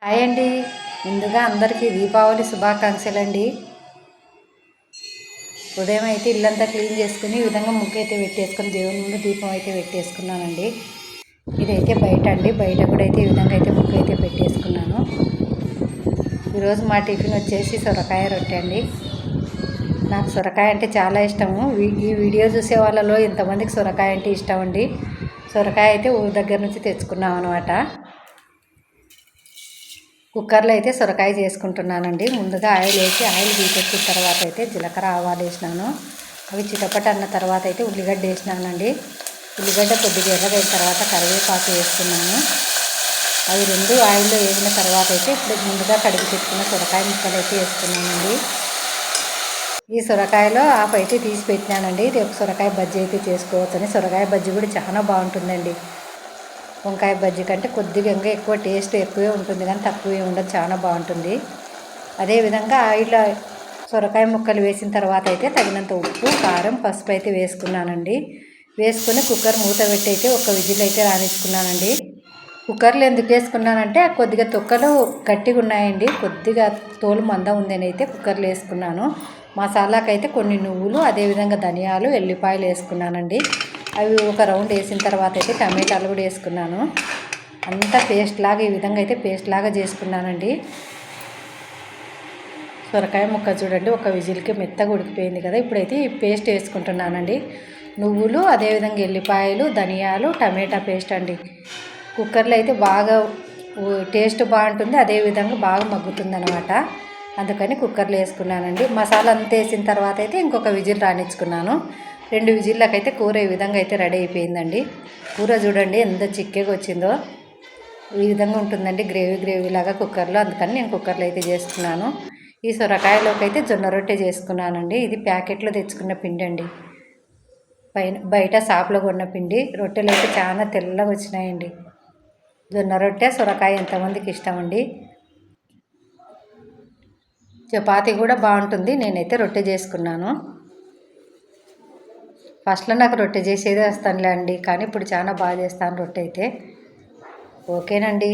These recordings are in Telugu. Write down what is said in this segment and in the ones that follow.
హాయ్ అండి. ముందుగా అందరికీ దీపావళి శుభాకాంక్షలు అండి. ఉదయం అయితే ఇల్లంతా క్లీన్ చేసుకుని ఈ విధంగా ముగ్గు అయితే పెట్టేసుకుని దేవుని ముందు దీపం అయితే పెట్టేసుకున్నానండి. ఇదైతే బయట అండి, బయట కూడా అయితే ఈ విధంగా అయితే ముగ్గు అయితే పెట్టేసుకున్నాను. ఈరోజు మా టిఫిన్ వచ్చేసి సొరకాయ రొట్టె అండి. నాకు సొరకాయ అంటే చాలా ఇష్టము. ఈ వీడియో చూసే వాళ్ళలో ఇంతమందికి సొరకాయ అంటే ఇష్టం అండి. సొరకాయ అయితే ఊరి దగ్గర నుంచి తెచ్చుకున్నాం అనమాట. కుక్కర్లో అయితే సొరకాయ చేసుకుంటున్నానండి. ముందుగా ఆయిల్ వేసి ఆయిల్ తీసేసిన తర్వాత అయితే జీలకర్ర ఆవాలు వేసినాను. అవి చిటపట అన్న తర్వాత అయితే ఉల్లిగడ్డ వేసినానండి. ఉల్లిగడ్డ కొద్దిగా ఎర్రగైన తర్వాత కరివేపాకు వేస్తున్నాను. అవి రెండు ఆయిల్లో వేసిన తర్వాత అయితే ఇప్పుడు ముందుగా కడిగి పెట్టుకున్న సొరకాయ ముక్కలు అయితే వేస్తున్నానండి. ఈ సొరకాయలో ఆఫ్ అయితే తీసి పెట్టినానండి. రేపు సొరకాయ బజ్జీ అయితే చేసుకోవచ్చని. సొరకాయ బజ్జీ కూడా చాలా బాగుంటుందండి. వంకాయ బజ్జీ కంటే కొద్దిగా ఇంకా ఎక్కువ టేస్ట్ ఎక్కువే ఉంటుంది, కానీ తక్కువే ఉండదు, చాలా బాగుంటుంది. అదేవిధంగా ఆయిల్లో సొరకాయ ముక్కలు వేసిన తర్వాత అయితే తగినంత ఉప్పు, కారం, పసుపు అయితే వేసుకున్నానండి. వేసుకుని కుక్కర్ మూత పెట్టి అయితే ఒక విజిల్ అయితే రానిచ్చుకున్నానండి. కుక్కర్లో ఎందుకు వేసుకున్నానంటే కొద్దిగా తొక్కలు గట్టిగా ఉన్నాయండి, కొద్దిగా తోలు మంద ఉందని అయితే కుక్కర్లో వేసుకున్నాను. మసాలాకైతే కొన్ని నువ్వులు, అదేవిధంగా ధనియాలు, ఎల్లిపాయలు వేసుకున్నానండి. అవి ఒక రౌండ్ వేసిన తర్వాత అయితే టమాటాలు కూడా వేసుకున్నాను. అంతా పేస్ట్ లాగా ఈ విధంగా అయితే పేస్ట్ లాగా చేసుకున్నానండి. సొరకాయ ముక్క చూడండి ఒక విజిల్కి మెత్తగా ఉడికిపోయింది కదా. ఇప్పుడైతే ఈ పేస్ట్ వేసుకుంటున్నానండి. నువ్వులు, అదేవిధంగా ఎల్లిపాయలు, ధనియాలు, టమాటా పేస్ట్ అండి. కుక్కర్లో అయితే బాగా టేస్ట్ బాగుంటుంది, అదేవిధంగా బాగా మగ్గుతుంది అనమాట. అందుకని కుక్కర్లో వేసుకున్నానండి. మసాలా అంతా వేసిన తర్వాత అయితే ఇంకొక విజిల్ రానిచ్చుకున్నాను. 2 విజిల్లకైతే కూర ఈ విధంగా అయితే రెడీ అయిపోయిందండి. కూర చూడండి ఎంత చిక్కగా వచ్చిందో. ఈ విధంగా ఉంటుందండి, గ్రేవీ లాగా కుక్కర్లో. అందుకని నేను కుక్కర్లో అయితే చేసుకున్నాను. ఈ సొరకాయలోకి అయితే జొన్న రొట్టె చేసుకున్నానండి. ఇది ప్యాకెట్లో తెచ్చుకున్న పిండి అండి, బయట షాప్లో కొన్న పిండి. రొట్టెలు అయితే చాలా తెల్లగా వచ్చినాయండి. జొన్న రొట్టె సొరకాయ ఎంతమందికి ఇష్టం అండి. చపాతీ కూడా బాగుంటుంది. నేనైతే రొట్టె చేసుకున్నాను. ఫస్ట్లో నాకు రొట్టె చేసేదే వస్తానులే అండి, కానీ ఇప్పుడు చాలా బాగా చేస్తాను రొట్టె అయితే. ఓకేనండి.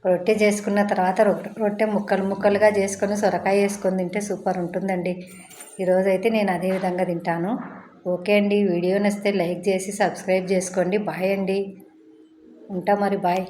రొట్టె చేసుకున్న తర్వాత రొట్టె ముక్కలుగా చేసుకొని సొరకాయ వేసుకొని తింటే సూపర్ ఉంటుందండి. ఈరోజైతే నేను అదే విధంగా తింటాను. ఓకే అండి. వీడియో నచ్చితే లైక్ చేసి సబ్స్క్రైబ్ చేసుకోండి. బాయ్ అండి. ఉంటా మరి, బాయ్.